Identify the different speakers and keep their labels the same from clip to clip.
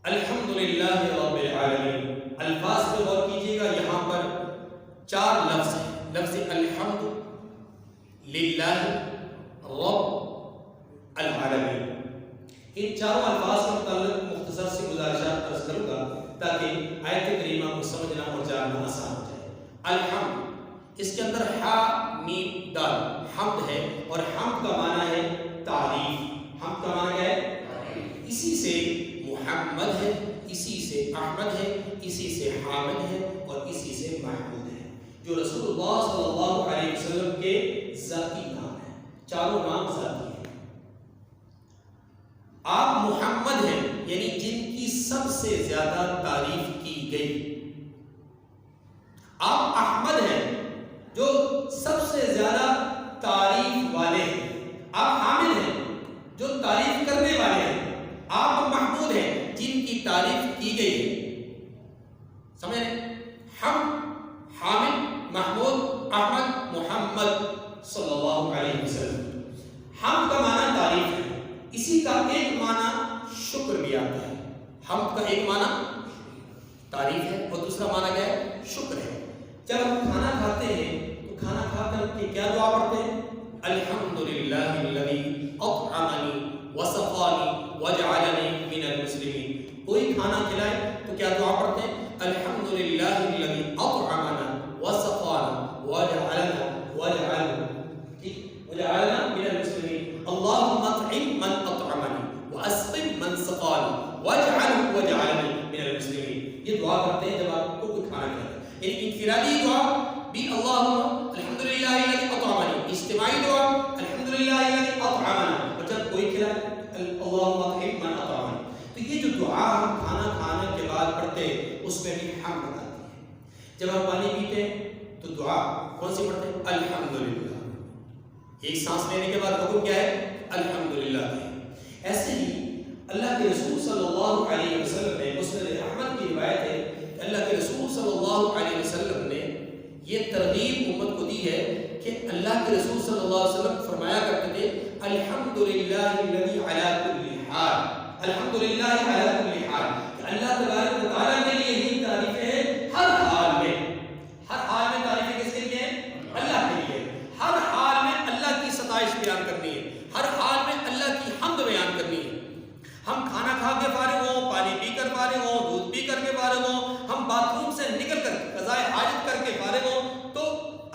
Speaker 1: الحمدللہ رب العالمین. الفاظ پہ غور کیجیے گا، یہاں پر 4 لفظ ہیں. لفظ الحمد للہ رب العالمین. ان چاروں الفاظ کے متعلق مختصر سی گزارشات عرض کروں گا تاکہ آیت کریمہ کو سمجھنا اور جاننا آسان ہو جائے. الحمد، اس کے اندر ہا میم دال حمد ہے، اور حمد کا معنی ہے تعریف. حمد کا معنی کیا ہے؟ اسی سے محمد ہے، اسی سے احمد ہے، اسی سے حامد ہے، اور اسی سے محمود ہے، جو رسول اللہ صلی اللہ علیہ وسلم کے ذاتی نام ہیں. چاروں نام ذاتی ہیں. آپ محمد ہیں، یعنی جن کی سب سے زیادہ تعریف کی گئی. آپ احمد ہیں، جو سب سے زیادہ تعریف والے ہیں. آپ حامد ہیں، جو تعریف کرنے والے ہیں. آپ محمود ہیں، جن کی تعریف کی گئی ہے. سمجھ رہے؟ ہم حامد، محمود، احمد، محمد صلی اللہ علیہ وسلم. حمد کا معنی تعریف ہے. اسی کا ایک معنی شکر بھی آتا ہے. حمد کا ایک معنی تعریف ہے اور دوسرا معنی کیا ہے؟ شکر ہے. جب ہم کھانا کھاتے ہیں تو کھانا کھا کر کے کیا دعا پڑھتے ہیں؟ الحمدللہ الذی اطعمنی وسقانی وجعلنی من المسلمین. کوئی کھانا کھلائے تو کیا دعا پڑھتے ہیں؟ الحمدللہ الذی اطعمنا وسقانا وجعلنا من المسلمین. اللهم اطعم من اطعمني واسقم من سقاني وجعلني من المسلمین. یہ دعا کرتے ہیں جب آپ کو کوئی کھانا کھلاتا ہے. انفرادی دعا بھی اللہم الحمدللہ الذی اطعمنی. اجتماعی دعا الحمدللہ الذی اطعمنا. اور جب کوئی کھلائے اللہم اطعم من اطعمنی. تو یہ جو دعا ہم کھانا کھانے کے بعد پڑھتے ہیں اس میں بھی حمد آتی ہے. جب ہم پانی پیتے ہیں تو دعا کون سی پڑھتے ہیں؟ الحمدللہ. ایک سانس لینے کے بعد حکم کیا ہے؟ الحمدللہ. ایسے ہی اللہ کے رسول صلی اللہ علیہ وسلم نے، مسند احمد کی روایت ہے کہ اللہ کے رسول صلی اللہ علیہ وسلم نے یہ ترغیب امت کو دی ہے کہ اللہ کے رسول صلی اللہ علیہ وسلم فرمایا کرتے تھے الحمدللہ الذی علی کل حال. الحمدللہ علی کل حال. اللہ تبارک و تعالیٰ کے لیے ہی تعریفیں ہیں ہر حال میں. ہر حال میں تعریفیں کس کے لیے ہیں؟ اللہ کے لیے. ہر حال میں اللہ کی ستائش بیان کرنی ہے. ہر حال میں اللہ کی حمد بیان کرنی ہے. ہم کھانا کھا کے فارغ ہوں، پانی پی کر فارغ ہوں، دودھ پی کر کے فارغ ہوں، ہم باتھ روم سے نکل کر قضاء حاجت کر کے فارغ ہوں تو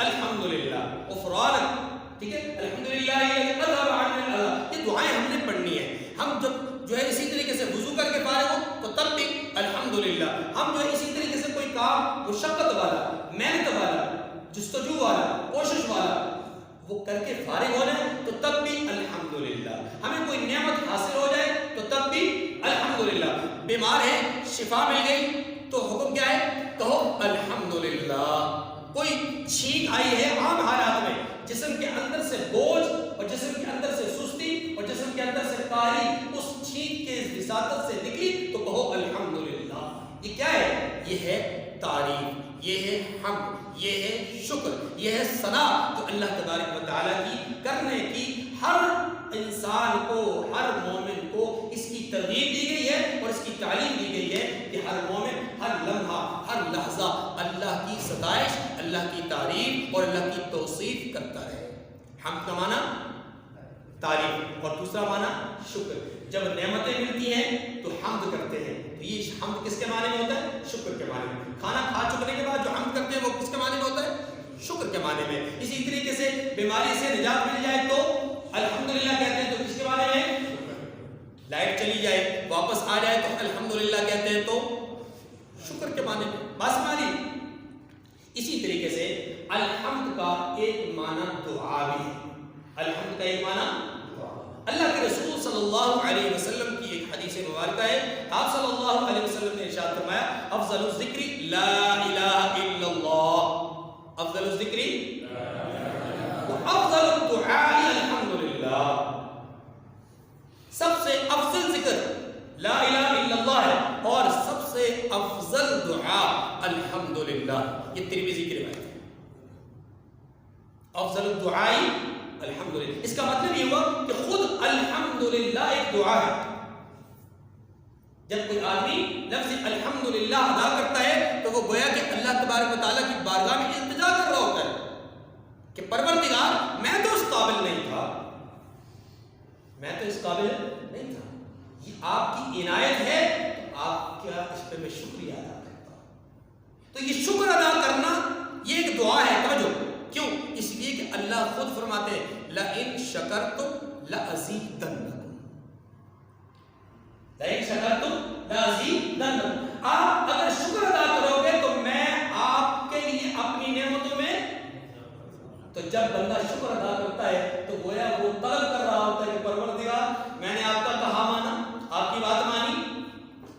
Speaker 1: الحمدللہ غفرانک. ٹھیک ہے، الحمدللہ الذی اذهب عنی الاذى. یہ دعائیں ہم نے پڑھنی ہے. ہم جب جو ہے اسی طریقے سے وضو کر کے فارغ ہوں تو تب بھی الحمدللہ. ہم جو ہے اسی طریقے سے کوئی کام مشقت والا، محنت والا، جستجو والا، کوشش والا وہ کر کے فارغ ہونا ہے تو تب بھی الحمدللہ. ہمیں کوئی نعمت حاصل ہو جائے تو تب بھی الحمدللہ. بیمار ہے، شفا مل گئی تو حکم کیا ہے؟ کہو الحمدللہ. کوئی چھینک آئی ہے عام حالات میں، جسم کے اندر سے بوجھ اور جسم کے اندر سے سستی اور جسم کے اندر سے کاری اس چھینک کے وساطت سے نکلی تو کہو الحمدللہ. یہ کیا ہے؟ یہ ہے تعریف، یہ ہے حمد، یہ ہے شکر، یہ ہے ثنا جو اللہ تبارک و تعالیٰ کی کرنے کی ہر انسان کو، ہر مومن کو اس کی ترغیب دی گئی ہے اور اس کی تعلیم دی گئی ہے کہ ہر مومن ہر لمحہ، ہر لحظہ اللہ کی ستائش، اللہ کی تعریف اور اللہ کی توصیف کرتا رہے. حمد کا معنی تعریف اور دوسرا معنی شکر. جب نعمتیں ملتی ہیں تو حمد کرتے ہیں. تو یہ حمد کس کے معنی میں ہوتا ہے؟ شکر کے معنی میں. کھانا کھا چکنے کے بعد جو حمد کرتے ہیں وہ کس کے معنی میں ہوتا ہے؟ شکر کے معنی میں. اسی طریقے سے بیماری سے نجات مل جائے تو الحمدللہ کہتے ہیں تو کس کے معنی میں؟ لائٹ چلی جائے واپس آ جائے تو الحمدللہ کہتے ہیں تو شکر کے معنی میں. بس مانی. اسی طریقے سے الحمد کا ایک معنی دعا بھی ہے. الحمد کا ایک معنی دعا. اللہ کے رسول صلی اللہ علیہ وسلم کی ایک حدیث مبارکہ ہے. آپ صلی اللہ علیہ وسلم نے ارشاد فرمایا افضل الذکر لا الہ الا اللہ. افضل الذکر افضل الدعاء الحمدللہ. سب سے افضل ذکر لا الہ الا اللہ ہے اور سب سے افضل دعا الحمدللہ. یہ ترمذی کی روایت ہے. افضل الدعاء الحمدللہ. اس کا مطلب یہ ہوا کہ خود الحمدللہ ایک دعا ہے. جب کوئی آدمی لفظ الحمدللہ ادا کرتا ہے تو وہ گویا کہ اللہ تبارک و تعالیٰ کی بارگاہ میں التجا کر رہا ہوتا ہے کہ پروردگار میں تو اس قابل نہیں تھا، میں تو اس قابل نہیں تھا، یہ آپ کی عنایت ہے، تو آپ کیا اس پہ میں شکریہ ادا کرتا ہوں۔ تو یہ شکر ادا کرنا یہ ایک دعا ہے، توجہ کیوں؟ اس لیے کہ اللہ خود فرماتے ہیں لَإِن شَكَرْتُمْ لَأَزِيدَنَّكُمْ، لَإِن شَكَرْتُمْ لَأَزِيدَنَّكُمْ، آپ اگر شکر ادا کرو گے تو میں آپ کے لیے اپنی نعمتوں میں، تو جب بندہ شکر ادا کرتا ہے تو گویا وہ طلب کر رہا ہوتا ہے کہ پروردگار میں نے آپ کا کہا مانا، آپ کی بات مانی،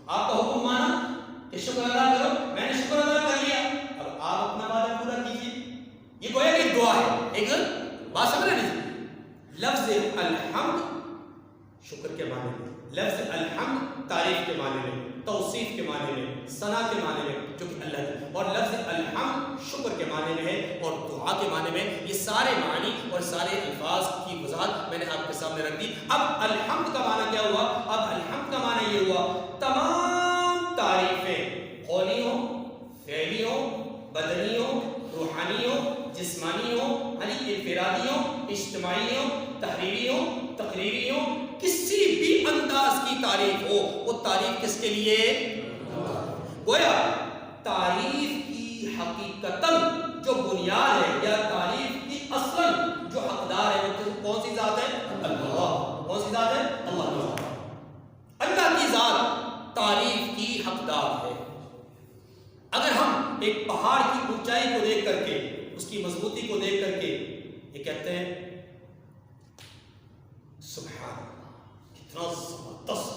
Speaker 1: آپ کا حکم مانا کہ شکر ادا کرو، میں نے شکر ادا کر لیا، اب آپ اپنا وعدہ پورا کیجیے۔ یہ گویا کہ ایک دعا ہے، ایک بات سمجھ رہے ہیں؟ لفظ الحمد شکر کے معنی میں، لفظ الحمد تعریف کے معنی میں، توصیف کے معنی میں، ثنا کے معنی میں جو کہ اللہ ہے، اور لفظ الحمد شکر کے معنی میں ہے اور دعا کے معنی میں۔ یہ سارے معنی اور سارے الفاظ کی وضاحت میں نے آپ کے سامنے رکھ دی۔ اب الحمد کا معنی کیا ہوا؟ اب الحمد کا معنی یہ ہوا تمام تعریفیں، قولی ہوں، فعلی ہوں، بدنی ہوں، روحانی ہوں، جسمانی ہوں، یعنی انفرادی ہوں، اجتماعی ہوں، تحریری ہوں، تقریری ہوں، کسی بھی انداز کی تعریف ہو، وہ تعریف کس کے لیے؟ گویا تعریف کی حقیقتاً جو بنیاد ہے یا تعریف کی اصلاً جو حقدار ہے وہ کون سی ذات ہے؟ اللہ۔ کون سی ذات ہے؟ اللہ۔ اللہ کی ذات تعریف کی حقدار ہے۔ اگر ہم ایک پہاڑ کی اونچائی کو دیکھ کر کے، اس کی مضبوطی کو دیکھ کر کے یہ کہتے ہیں سبحان اللہ، کتنا زبردست،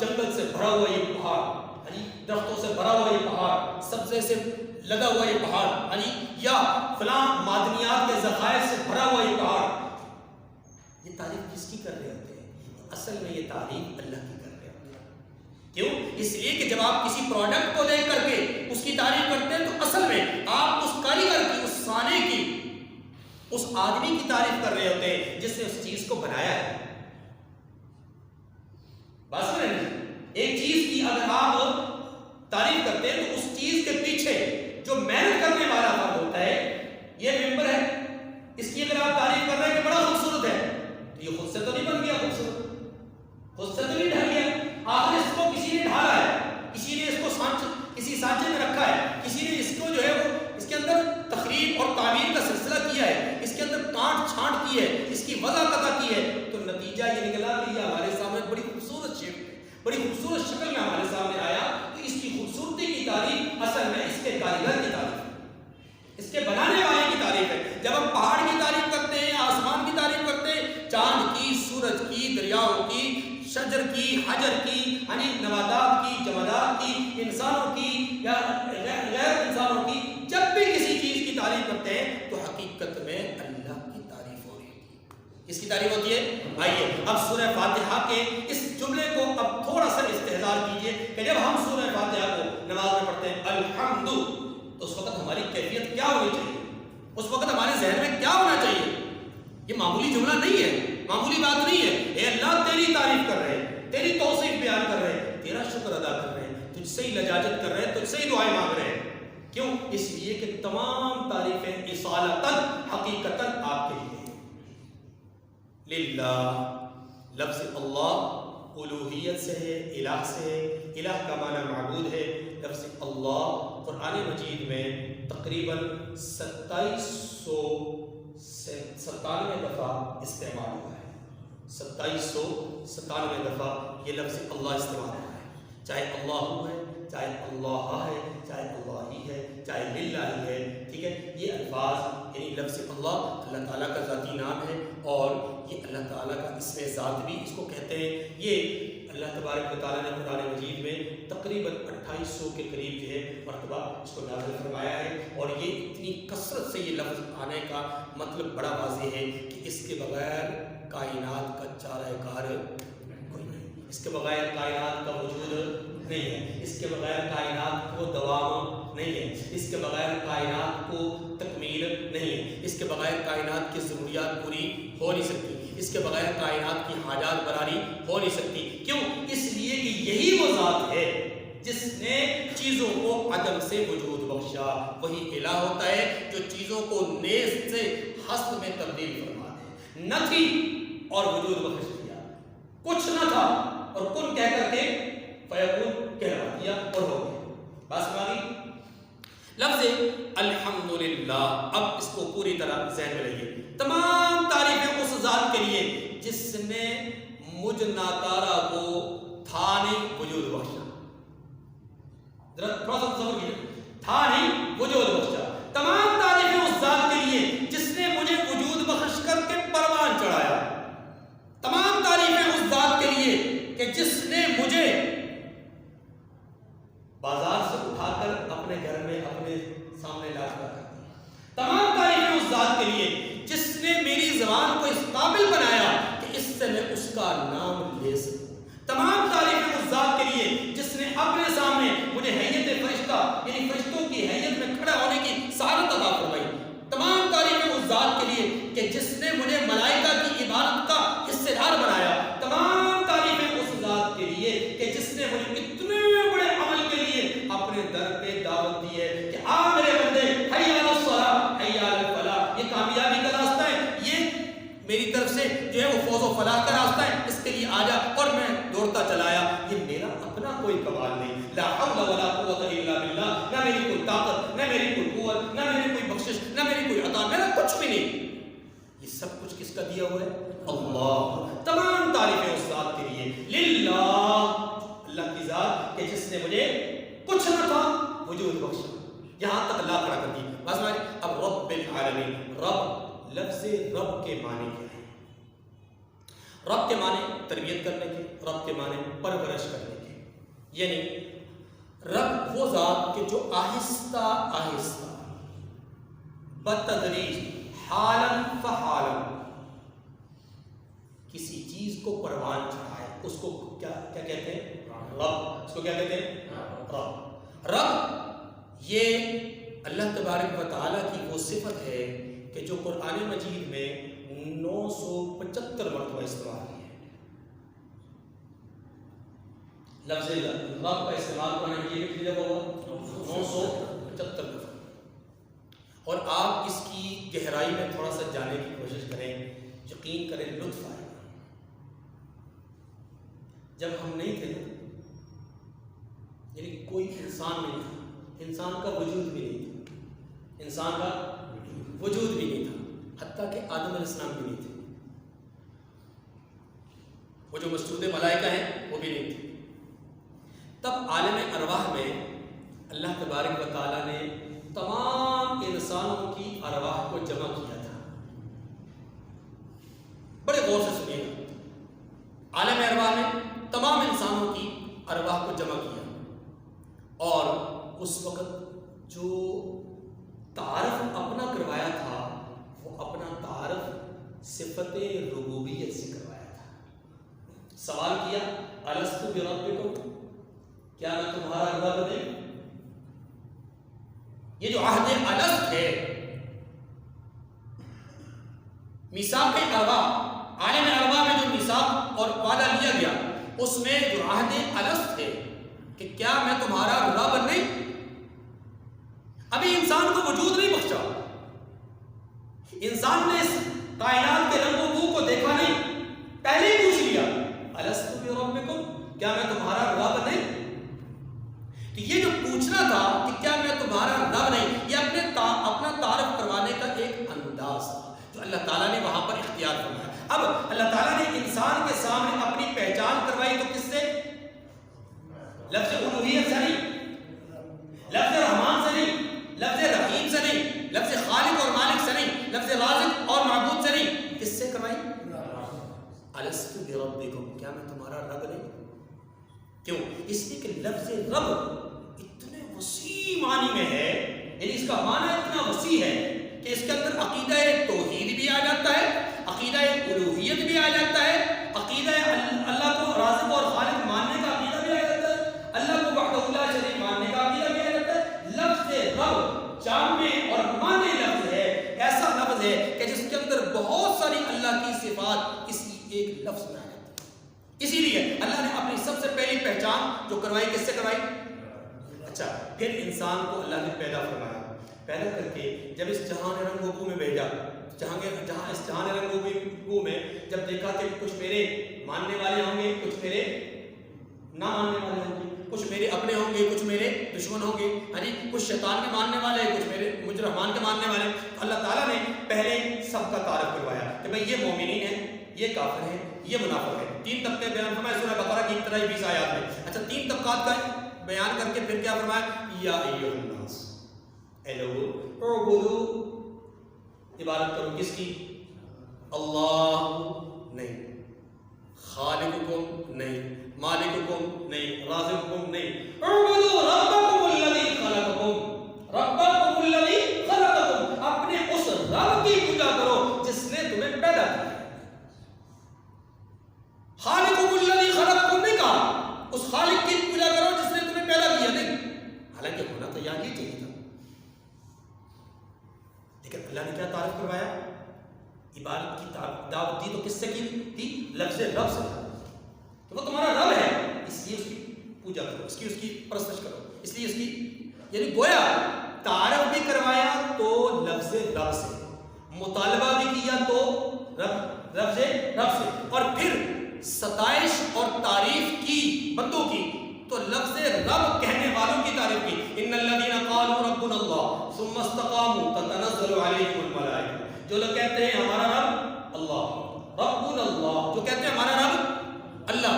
Speaker 1: جنگل سے بھرا ہوا یہ پہاڑ، درختوں سے بھرا ہوا یہ پہاڑ، سبزے سے لگا ہوا یہ پہاڑ، یا فلاں معدنیات کے ذخائر سے بھرا ہوا یہ پہاڑ، یہ تعریف کس کی کر رہے ہوتے ہیں؟ اصل میں یہ تعریف اللہ کی کر رہے ہوتے ہیں۔ کیوں؟ اس لیے کہ جب آپ کسی پروڈکٹ کو دیکھ کر کے اس کی تعریف کرتے ہیں تو اصل میں آپ اس کاریگر کی، اس صانع کی، اس آدمی کی تعریف کر رہے ہوتے ہیں جس نے اس چیز کو بنایا ہے۔ بات سمجھ رہے ہیں؟ ایک چیز کی اگر آپ تعریف کرتے ہیں تو اس چیز کے پیچھے جو محنت کرنے والا فرد ہوتا ہے، یہ ممبر ہے، اس کی اگر آپ تعریف کر رہے ہیں کہ بڑا خوبصورت ہے تو یہ خود سے تو نہیں بن گیا خوبصورت، خود سے تو نہیں ڈھل گیا، آخر اس کو کسی نے ڈھالا ہے، کسی نے اس کو کسی سانچے میں رکھا ہے، کسی نے اس کو جو ہے وہ اس کے اندر تخریب اور تعمیر کا سلسلہ کیا ہے، اس کے اندر کاٹ چھانٹ کی ہے، اس کی وضع قطع کی ہے، تو نتیجہ یہ نکلا کہ یہ ہمارے سامنے بڑی خوبصورت شیپ میں، بڑی خوبصورت شکل میں ہمارے سامنے آیا۔ تو اس کی خوبصورتی کی تعریف اصل میں اس کے کاریگر کی تعریف ہے، اس کے بنانے والے کی تعریف ہے۔ جب ہم پہاڑ کی تعریف کرتے ہیں، آسمان کی تعریف کرتے ہیں، چاند کی، سورج کی، دریاؤں کی، شجر کی، حجر کی، یعنی نباتات کی، جمادات کی، انسانوں کی یا غیر انسانوں کی، جب بھی کسی چیز کی تعریف کرتے ہیں تو حقیقت میں اللہ کی تعریف ہو رہی ہے۔ کس کی تعریف ہوتی ہے؟ آئیے اب سورہ فاتحہ کے اس جملے کو اب تھوڑا سا استحضار کیجئے کہ جب ہم سورہ فاتحہ کو نماز میں پڑھتے ہیں الحمد، تو اس وقت ہماری کیفیت کیا ہونی چاہیے؟ اس وقت ہمارے ذہن میں کیا ہونا چاہیے؟ یہ معمولی جملہ نہیں ہے، معمولی بات نہیں ہے۔ اے اللہ تیری تعریف کر رہے ہیں، تیری توصیف بیان کر رہے ہیں، تیرا شکر ادا کر رہے ہیں، تجھ سے ہی لجاجت کر رہے ہیں، تجھ سے ہی دعائیں مانگ رہے ہیں۔ کیوں؟ اس لیے کہ تمام تعریفیں اصالتاً حقیقتاً آپ کے لیے ہیں۔ للہ، لفظ اللہ الوہیت سے ہے، الہ سے ہے، الہ کا معنی معبود ہے۔ لفظ اللہ قرآن مجید میں تقریباً 2797 دفعہ استعمال ہوا ہے، 2797 دفعہ یہ لفظ اللہ استعمال ہوا ہے، چاہے اللہ ہے، چاہے اللہ ہے، چاہے اللہ ہی ہے، چاہے للہ ہی ہے، ٹھیک ہے۔ یہ الفاظ یعنی لفظ اللہ تعالیٰ کا ذاتی نام ہے اور یہ اللہ تعالیٰ کا اسم ذات بھی اس کو کہتے ہیں۔ یہ اللہ تبارک و تعالیٰ نے قرآن مجید میں تقریباً 2800 کے قریب جو ہے مرتبہ اس کو نازل فرمایا ہے، اور یہ اتنی کثرت سے یہ لفظ آنے کا مطلب بڑا واضح ہے کہ اس کے بغیر کائنات کا چارہ کار کوئی نہیں، اس کے بغیر کائنات کا وجود نہیں ہے، اس کے بغیر کائنات کو دوام نہیں ہے، اس کے بغیر کائنات کو تکمیل نہیں ہے، اس کے بغیر کائنات کی ضروریات پوری ہو نہیں سکتی، اس کے بغیر کائنات کی حاجات براری ہو نہیں سکتی۔ کیوں؟ اس لیے کہ یہی وہ ذات ہے جس نے چیزوں کو عدم سے وجود بخشا۔ وہی الہ ہوتا ہے جو چیزوں کو نیست سے ہست میں تبدیل فرما دے۔ نہ تھی اور وجود بخش دیا، کچھ نہ تھا اور کن کہہ کر کے فیکون کہلوا دیا اور ہو گیا۔ بس مانی لفظ الحمدللہ، اب اس کو پوری طرح ذہن میں لائیے۔ تمام تعریفیں اس ذات کے لیے جس نے مجھ ناکارہ کو تھا نہیں وجود بخشا۔ تھوڑا سا تصور کیجیے، تھا نہیں وجود بخشا۔ تمام تعریفیں اس ذات کے لیے جس نے مجھے وجود بخش کر کے پروان چڑھایا۔ تمام تعریفیں اس ذات کے لیے کہ جس نے مجھے بازار سے اٹھا کر اپنے گھر میں اپنے سامنے لا کر رکھا۔ تمام تعریفیں اس ذات کے لیے جس نے میری زبان کو اس قابل بنایا کہ اس سے میں اس کا نام لے سکوں۔ تمام تعریفیں اس ذات کے لیے جس نے اپنے سامنے مجھے حیت فرشتہ یعنی فرشتوں کی حیت میں کھڑا ہونے کی سعادت عطا فرمائی۔ تمام تعریفیں اس ذات کے لیے کہ جس نے مجھے ملائکہ کی عبادت کا حصے دار بنایا۔ تمام تعریفیں اس ذات کے لیے کہ جس نے مجھے اتنے بڑے عمل کے لیے اپنے در پہ دعوت دی ہے کہ آ میرے بندے، حی علی الصلاۃ حی علی الفلاح، یہ کامیابی کا راستہ ہے، یہ میری طرف سے جو ہے وہ فوز و فلاح کا راستہ ہے، اس کے لیے آ جا۔ اور میں دوڑتا چلایا، یہ میرا اپنا کوئی کمال نہیں، لا حول ولا قوت الا باللہ، نہ میری کوئی طاقت، نہ میری کوئی قوت، نہ میری کوئی بخشش، نہ میری کوئی عطا، میرا کچھ بھی نہیں۔ یہ سب کچھ کس کا دیا ہوا ہے؟ اللہ۔ تمام تعریفیں اس ذات کے لیے، للہ، اللہ کی ذات کہ جس نے مجھے کچھ نہ تھا وجود بخشا، یہاں تک لا کھڑا کر دی۔ بس میں اب رب العالمین، رب، لفظ رب کے معنی کیا ہے؟ رب کے معنی تربیت کرنے کے، رب کے معنی پرورش کرنے کے، یعنی رب وہ ذات کہ جو آہستہ آہستہ بتدریج حالاً فحالاً کسی چیز کو پروان چڑھائے، اس کو کیا کہتے ہیں؟ رب۔ اس کو کیا کہتے ہیں؟ رب۔ رب یہ اللہ تبارک و تعالیٰ کی وہ صفت ہے کہ جو قرآن مجید میں 975 مرتبہ استعمال کی ہے۔ لفظ رب کا استعمال قرآن مجید میں کتنی دفعہ ہوا؟ 975 دفعہ۔ اور آپ اس کی گہرائی میں تھوڑا سا جانے کی کوشش کریں، یقین کریں لطف آئے گا۔ جب ہم نہیں تھے نا، یعنی کوئی انسان نہیں تھا، انسان کا وجود بھی نہیں تھا، انسان کا وجود بھی نہیں تھا، حتیٰ کہ آدم علیہ السلام بھی نہیں تھے، وہ جو مسجود ملائکہ ہیں وہ بھی نہیں تھے۔ تب عالم ارواح میں اللہ تبارک و تعالیٰ نے تمام انسانوں کی ارواح کو جمع کیا تھا۔ بڑے غور سے سنیے گا، عالم ارواح میں تمام انسانوں کی ارواح کو جمع کیا، اور اس وقت جو تعارف اپنا کروایا تھا وہ اپنا تعارف صفت ربوبیت سے کروایا تھا۔ سوال کیا، الستو بربکم، کیا میں تمہارا رب نہیں؟ یہ جو عہد الست ہے، میثاق ارواح، عالم ارواح میں جو میثاق اور وعدہ لیا گیا، اس میں جو عہد الست ہے کہ کیا میں تمہارا رب نہیں؟ ابھی انسان کو وجود نہیں بخشا، انسان نے اس کائنات کے رنگ و بو کو دیکھا نہیں، پہلے ہی پوچھ لیا الستو بربکم، کیا میں تمہارا رب نہیں؟ تو یہ جو پوچھنا تھا کہ کیا میں تمہارا رب نہیں، یہ اپنا تعارف کروانے کا ایک انداز تھا جو اللہ تعالیٰ نے وہاں پر اختیار فرمایا۔ اب اللہ تعالیٰ نے انسان کے سامنے اپنی پہچان کروائی تو کس سے؟ لفظ الوہیت سے نہیں، لفظ رحمان سے نہیں، لفظ رحیم سے نہیں، لفظ خالق اور مالک سے نہیں، لفظ رازق اور معبود سے نہیں، کس سے کروائی؟ الستو بربکم، کیا میں تمہارا رب نہیں؟ کیوں؟ اس لیے کہ لفظ رب اتنے وسیع معنی میں ہے، یعنی اس کا معنی اتنا وسیع ہے کہ اس کے اندر عقیدہ توحید بھی آ جاتا ہے، عقیدہ الوہیت بھی آ جاتا ہے، عقیدہ اللہ کو رازق اور خالق ماننے کا عقیدہ بھی آ جاتا ہے، اللہ کو وحدہ لا شریک ماننے کا عقیدہ بھی آ جاتا ہے، لفظ بہت ساری اللہ کی صفات اسی ایک لفظ میں آ جاتی ہے. اسی لیے اللہ نے اپنی سب سے پہلی پہچان جو کروائی کس سے کروائی؟ اچھا پھر انسان کو اللہ نے پیدا فرمایا. پیدا کر کے جب اس جہان رنگوں میں بھیجا، جہاں اس جہان رنگوں میں جب دیکھا کہ کچھ میرے ماننے والے ہوں گے، کچھ میرے نہ ماننے والے ہوں گے، کچھ میرے اپنے ہوں گے، کچھ میرے دشمن ہوں گے، ہاں جی، کچھ شیطان کے ماننے والے ہیں، کچھ میرے مجھ رحمان کے ماننے والے. اللہ تعالیٰ نے پہلے سب کا تعارف کروایا کہ بھئی یہ مومنین ہیں، یہ کافر ہیں، یہ منافق ہیں. 3 طبقے بیان فرمائے سورہ بقرہ کی ابتدائی 20 آیات میں. اچھا 3 طبقات کا بیان کر کے پھر کیا فرمایا؟ یا ایھا الناس، اے لوگو، اعبدو، عبادت کرو کس کی؟ اللہ نہیں، خالقکم نہیں، مالککم نہیں، رازقکم نہیں. اعبدوا ربکم الذی خلقکم، ربکم الذی خلقکم، اپنے اس رب کی پوجا کرو جس نے تمہیں پیدا کیا. خالقکم الذی خلقکم نہیں کہا، اس خالق کی پوجا کرو جس نے تمہیں پیدا کیا نہیں. حالانکہ ہونا تو یہاں یہ چاہیے تھا، لیکن اللہ نے کیا تعارف کروایا؟ عبادت کی دعوت دی تو کس سے کی تھی؟ لفظ رب سے، کہ وہ تمہارا رب ہے، اس لیے اس کی پوجا کرو، اس کی پرستش کرو، اس لیے اس کی، یعنی گویا تعارف بھی کروایا تو لفظ رب سے، مطالبہ بھی کیا تو رب سے، اور پھر ستائش اور تعریف کی بندوں کی تو لفظ رب کہنے والوں کی تعریف کی. ان الذين قالوا ربنا الله ثم استقاموا تتنزل عليهم الملائکہ، جو لوگ کہتے ہیں ہمارا رب اللہ، ربنا اللہ، جو کہتے ہیں ہمارا رب اللہ،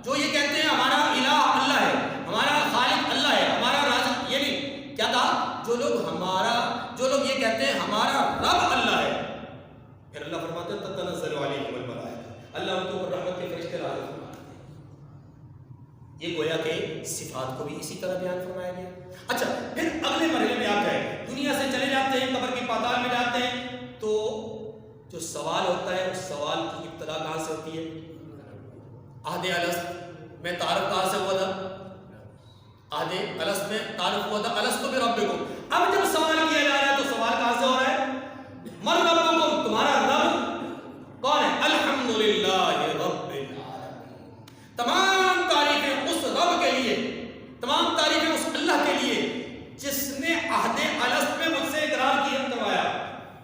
Speaker 1: جو یہ کہتے ہیں ہمارا الہ اللہ ہے، ہمارا خالق اللہ ہے، ہمارا رازق، یہ نہیں کیا کہا؟ جو لوگ یہ کہتے ہیں ہمارا رب اللہ ہے، پھر اللہ فرماتے ہیں تتنزل علیہم الملائکہ، اللہ ان کے اوپر رحمت کے فرشتے نازل فرماتے ہیں. یہ گویا کہ صفات کو بھی اسی طرح بیان فرمایا گیا. اچھا پھر اگلے مرحلے میں آپ جائیں، دنیا سے چلے جاتے ہیں، قبر کی پاتال میں جاتے ہیں، تو جو سوال ہوتا ہے اس سوال کی ابتدا کہاں سے ہوتی ہے؟ عہد الست میں تعارف کہاں سے ہوا تھا؟ عہد الست میں تعارف ہوا تھا الست بربکم. اب جب سوال کیا جا رہا ہے تو سوال کہاں سے ہو رہا ہے؟ من ربکم، تمہارا رب کون ہے؟ الحمدللہ رب العالمین. تمام تعریفیں اس رب کے لیے، تمام تعریفیں اس اللہ کے لیے جس نے عہد الست میں مجھ سے اقرار کیا کروایا.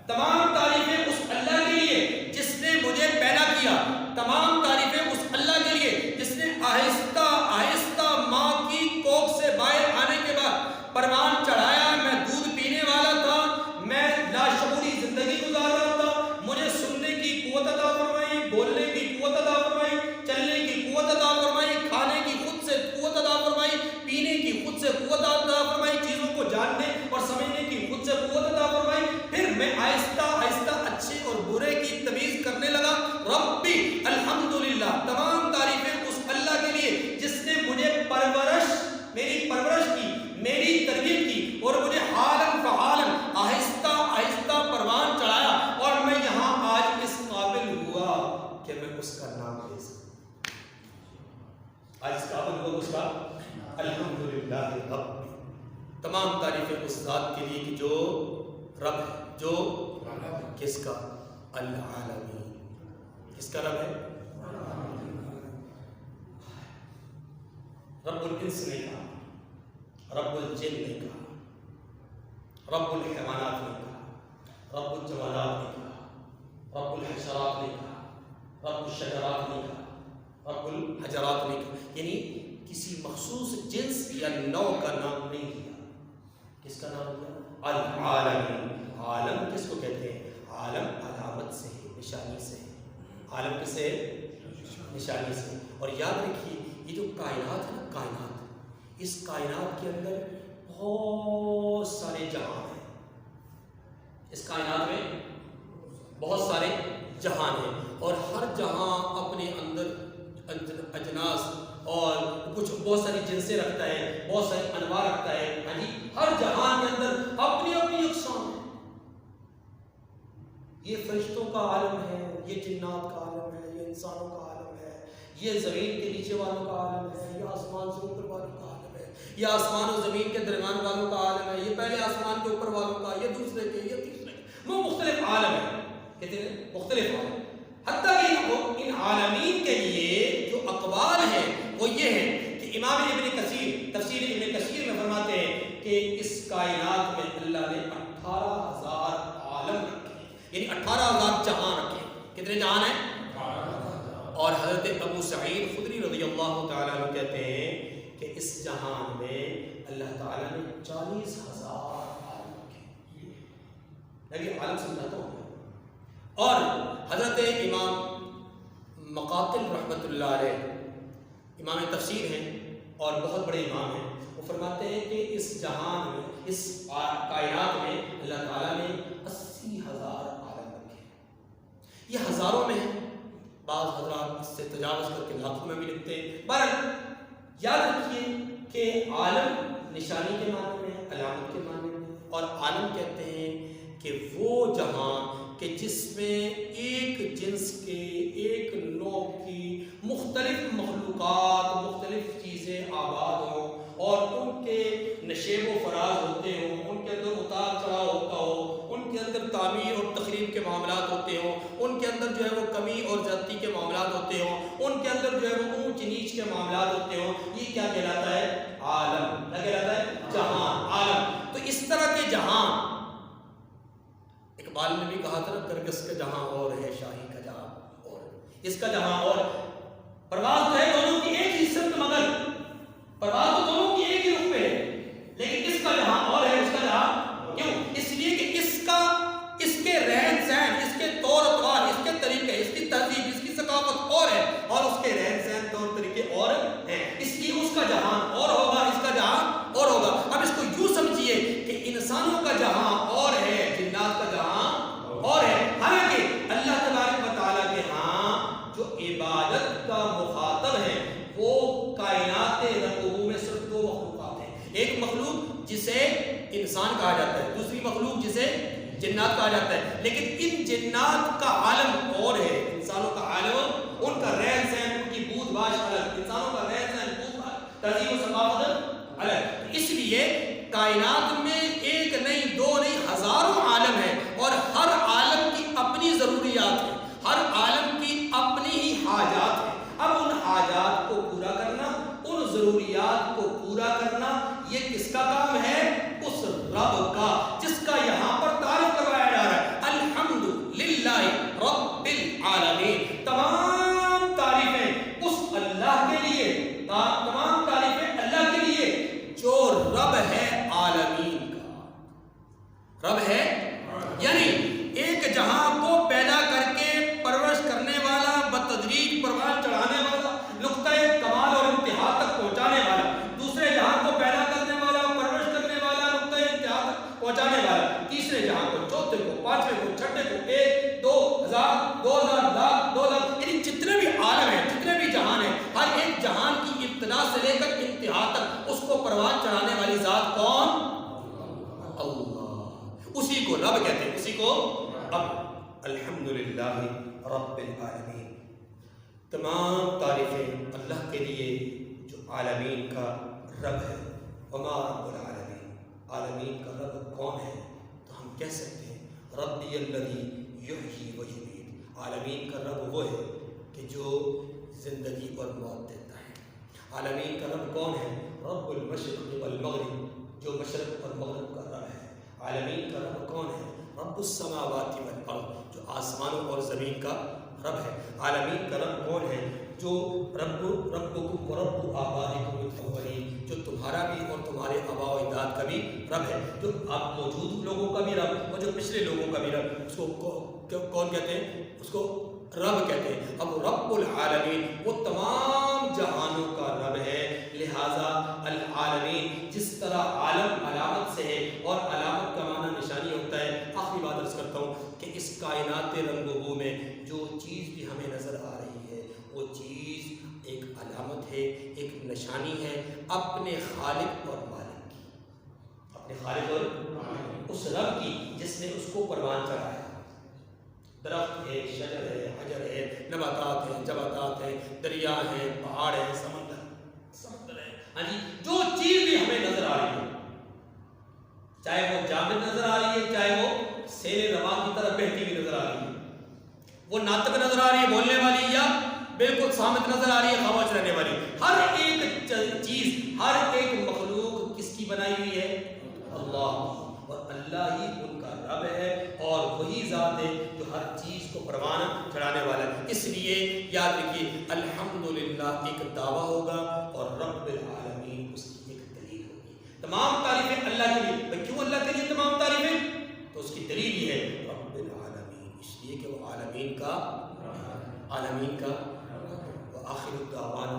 Speaker 1: تمام تعریفیں اس اللہ کے لیے جس نے مجھے پیدا کیا. تمام تعریفیں اس اللہ کے لیے جس نے آہستہ آہستہ ماں کی کوکھ سے باہر آنے کے بعد پروان چڑھایا. میں دودھ پینے والا تھا، میں لاشعوری زندگی گزار رہا تھا، مجھے سننے کی قوت عطا فرمائی، بولنے کی قوت عطا فرمائی، چلنے کی قوت عطا فرمائی، کھانے کی خود سے قوت عطا فرمائی، پینے کی خود سے قوت عطا فرمائی، چیزوں کو جاننے اور سمجھنے کی خود سے قوت عطا فرمائی. پھر میں آہستہ آہستہ اچھے اور برے کی تمیز کرنے لگا. ربی الحمدللہ، تمام تعریفیں اس اللہ کے لیے جس نے مجھے میری پرورش کی، میری تربیت کی اور مجھے حالن فعالن آہستہ آہستہ پروان چڑھایا اور میں یہاں آج اس قابل ہوا کہ میں اس کا نام لے سکوں. آج اس قابل ہوا اس کا الحمدللہ رب. تمام تعریفیں اس ذات کے لیے کہ جو رب ہے، جو کس کا؟ العالمین. کس کا رب ہے؟ رب الانس نہیں کہا، رب الجن نہیں کہا، رب الحیوانات نہیں کہا، رب الجمادات نہیں کہا، رب الحشرات نہیں کہا، رب الشجرات نہیں کہا، رب الحجرات نہیں کہا. یعنی کسی مخصوص جنس یا نوع کا نام نہیں دیا. کس کا نام دیا؟ العالمین. عالم کس کو کہتے ہیں؟ عالم علامت سے ہے، نشانی سے ہے. عالم کس سے؟ نشانی سے. اور یاد رکھیے یہ جو کائنات ہے نا، کائنات، اس کائنات کے اندر بہت سارے جہان ہیں. اس کائنات میں بہت سارے جہان ہیں اور ہر جہاں اپنے اندر اجناس اور کچھ بہت ساری جنسیں رکھتا ہے، بہت سارے انواع رکھتا ہے. ہاں جی، ہر جہان کے اندر اپنی اپنی اقسام ہے. یہ فرشتوں کا عالم ہے، یہ جنات کا عالم ہے، یہ انسانوں کا عالم ہے، یہ زمین کے نیچے والوں کا عالم ہے، یہ آسمان سے اوپر والوں کا عالم ہے، یہ آسمان و زمین کے درمیان والوں کا عالم ہے، یہ پہلے آسمان کے اوپر والوں کا، یہ دوسرے کے، یہ تیسرے کے. وہ مختلف عالم ہے. کتنے مختلف عالم. حتیٰ کہ ان عالمین کے لیے جو اقوال ہیں وہ یہ ہیں کہ امام ابن کثیر تفسیر ابن کثیر میں فرماتے ہیں کہ اس کائنات میں اللہ نے 18,000 عالم رکھے ہیں، یعنی 18,000 جہاں رکھے ہیں. کتنے جہان ہیں؟ اور حضرت ابو سعید خدری رضی اللہ تعالیٰ عنہ کہتے ہیں کہ اس جہان میں اللہ تعالیٰ نے 40,000 عالم رکھے. لیکن عالم سمجھاتا ہوں. اور حضرت امام مقاتل رحمۃ اللہ علیہ امام تفسیر ہیں اور بہت بڑے امام ہیں، وہ فرماتے ہیں کہ اس جہان میں اس کائنات میں اللہ تعالیٰ نے 80,000 عالم رکھے. یہ ہزاروں میں ہے، بعض حضرات اس سے تجاوز کر کے لاکھوں میں بھی لکھتے ہیں. بہرحال یاد رکھیے کہ عالم نشانی کے معنی میں، علامت کے معنی میں، اور عالم کہتے ہیں کہ وہ جہاں کہ جس میں ایک جنس کے ایک نوع کی مختلف مخلوقات مختلف چیزیں آباد ہوں اور ان کے نشیب و فراز ہوتے ہوں، ان کے اندر اتار چڑھاؤ ہوتا ہو، ان کے اندر تعمیر اور تخریب کے معاملات ہوتے ہوں، ان کے اندر جو ہے وہ کمی اور زیادتی کے معاملات ہوتے ہوں، ان کے اندر جو ہے وہ اونچ نیچ کے معاملات ہوتے ہوں. یہ کیا کہلاتا ہے؟ عالم. کیا کہلاتا ہے؟ جہان، عالم. تو اس طرح کے جہاں اقبال نے بھی کہا تھا نا، کرگس کا جہاں اور ہے، شاہی کا جہاں اور، اس کا جہاں اور. پرواز تو ہے دونوں کی ایک ہی سمت، مگر پرواز تو دونوں کی ایک ہی رخ پہ ہے، لیکن اس کا جہاں اور ہے، اس کا جہاں کیوں؟ اس لیے کہ اس کے رہن سہن، اس کے طور اطوار، اس کے طریقے، اس کی تہذیب، اس کی ثقافت اور ہے، اور اس کے رہن سہن طور طریقے اور ہیں. اس لیے اس کا جہاں اور ہوگا، اس کا جہاں اور ہوگا. اب اس کو یوں سمجھیے کہ انسانوں کا جہاں اور ہے، جنات کا جہاں اور ہے. حالانکہ اللہ تبارک و تعالیٰ کے ہاں جو عبادت کا مخاطب ہے وہ کائنات رقوع میں صرف دو مخلوقات ہیں. ایک مخلوق جسے انسان کہا جاتا ہے، دوسری مخلوق جسے جنات کہا جاتا ہے. لیکن ان جنات کا عالم اور ہے، انسانوں کا عالم، ان کا رہن سہن، ان کی بود باش الگ، انسانوں کا رہن سہن، بود باش، تہذیب و ثقافت الگ. اس لیے کائنات میں ایک نہیں، دو نہیں، ہزاروں عالم ہیں، اور ہر عالم کی اپنی ضروریات ہیں، ہر عالم کی اپنی ہی حاجات ہیں. اب ان حاجات کو پورا کرنا، ان ضروریات کو پورا کرنا، یہ کس کا کام ہے؟ اس رب کا، جس کا یہاں پر تعارف کروایا جا رہا ہے. الحمدللہ رب العالمین. تمام تعریفیں اس اللہ کے لیے، تمام تعریفیں اللہ کے لیے جو رب ہے عالمین کا. رب ہے یعنی ایک جہاں کو پیدا کر کے پرورش کرنے والا، بتدریج پروان چڑھانے والا، نقطۂ کمال اور انتہا تک پہنچانے والا. دوسرے جہاں کو پیدا کرنے والا، پرورش کرنے والا، نقطۂ انتہا تک پہنچانے والا. تیسرے جہاں کو، چوتھے کو، پانچویں کو، چھٹے کو، 1، 2، 1000، 2000، لاکھ، 2 لاکھ، یعنی جتنے بھی عالم ہیں، جتنے بھی جہان ہیں، ہر ایک جہان کی ابتدا سے لے کر انتہا تک اس کو پروان چڑھانے والی ذات کون؟ اللہ. اسی کو رب کہتے ہیں، اسی کو رب. الحمدللہ رب العالمین. تمام تعریفیں اللہ کے لیے جو عالمین کا رب ہے. وما رب العالمین. عالمین کا رب کون ہے؟ تو ہم کہہ سکتے ہیں ربی الذی یحیی و یمیت. عالمین کا رب وہ ہے کہ جو زندگی اور موت دیتا ہے. عالمین کا رب کون ہے؟ رب المشرق والمغرب، جو مشرق اور مغرب کا رب ہے. عالمین کا رب کون ہے؟ رب السماوات والارض، جو آسمانوں اور زمین کا رب ہے. عالمین کا رب کون ہے؟ جو ربکم ورب آبائکم الاولین، جو تمہارا بھی اور تمہارے آباء و اجداد کا بھی رب ہے. جو اب موجود لوگوں کا بھی رب اور جو پچھلے لوگوں کا بھی رب. اس کو کون کہتے ہیں؟ اس کو رب کہتے ہیں. اب رب العالمین وہ تمام جہانوں کا رب ہے. لہذا العالمین، جس طرح عالم علامت سے ہے اور علامت کا معنی نشانی ہوتا ہے. آخری بات عرض کرتا ہوں کہ اس کائنات رنگ و بو میں جو چیز بھی ہمیں نظر آ رہی ہے وہ چیز ایک علامت ہے، ایک نشانی ہے اپنے خالق اور مالک کی، اپنے خالق اور اس رب کی جس نے اس کو پروان چڑھایا. درخت ہے، شجر ہے، حجر ہے، نباتات ہیں، جباتات ہیں، دریا ہیں، پہاڑ ہیں، سمندر ہے. ہاں جی، جو چیز بھی ہمیں نظر آ رہی ہے، چاہے وہ جامد نظر آ رہی ہے، چاہے وہ سیل رواں کی طرف بہتی ہوئی نظر آ رہی ہے، وہ ناطق نظر آ رہی ہے بولنے والی یا بالکل صامت نظر آ رہی ہے خاموش رہنے والی؟ ہر ایک چیز، ہر ایک مخلوق کس کی بنائی ہوئی ہے؟ اللہ، اور اللہ ہی ان کا رب ہے اور وہی ذات ہے جو ہر چیز کو پروان چڑھانے والا ہے۔ اس لیے یاد رکھیے الحمدللہ ایک دعویٰ ہوگا اور رب العالمین اس کی ایک دلیل ہوگی۔ تمام تعریفیں اللہ کے لیے۔ کیوں اللہ کے لیے تمام تعریفیں؟ تو اس کی دلیل یہ ہے رب العالمین، اس لیے کہ وہ عالمین کا وآخر الدعوانا